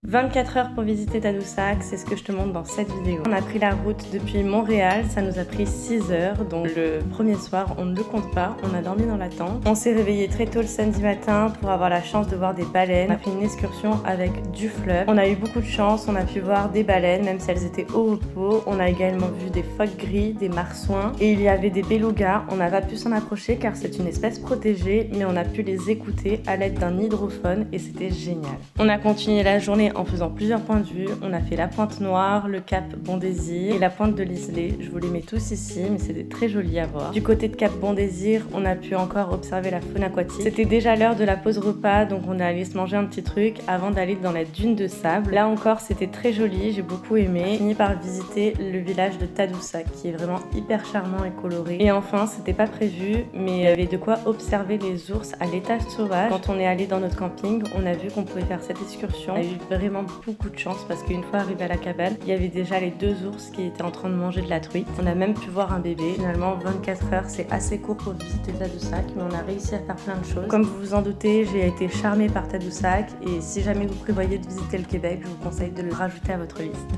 24 heures pour visiter Tadoussac, c'est ce que je te montre dans cette vidéo. On a pris la route depuis Montréal, ça nous a pris 6 heures, donc le premier soir, on ne le compte pas, on a dormi dans la tente. On s'est réveillé très tôt le samedi matin pour avoir la chance de voir des baleines. On a fait une excursion avec du fleuve. On a eu beaucoup de chance, on a pu voir des baleines, même si elles étaient au repos. On a également vu des phoques gris, des marsouins, et il y avait des belugas. On n'a pas pu s'en approcher car c'est une espèce protégée, mais on a pu les écouter à l'aide d'un hydrophone et c'était génial. On a continué la journée en faisant plusieurs points de vue. On a fait la pointe Noire, le cap Bon Désir et la pointe de l'Islay. Je vous les mets tous ici, mais c'était très joli à voir. Du côté de cap Bon Désir, on a pu encore observer la faune aquatique. C'était déjà l'heure de la pause repas, donc on est allé se manger un petit truc avant d'aller dans la dune de sable. Là encore, c'était très joli, j'ai beaucoup aimé. On a fini par visiter le village de Tadoussac, qui est vraiment hyper charmant et coloré. Et enfin, c'était pas prévu, mais il y avait de quoi observer les ours à l'état sauvage. Quand on est allé dans notre camping, on a vu qu'on pouvait faire cette excursion. On a eu vraiment beaucoup de chance parce qu'une fois arrivé à la cabane, il y avait déjà les 2 ours qui étaient en train de manger de la truite. On a même pu voir un bébé. Finalement, 24 heures, c'est assez court pour visiter Tadoussac, mais on a réussi à faire plein de choses. Comme vous vous en doutez, j'ai été charmée par Tadoussac et si jamais vous prévoyez de visiter le Québec, je vous conseille de le rajouter à votre liste.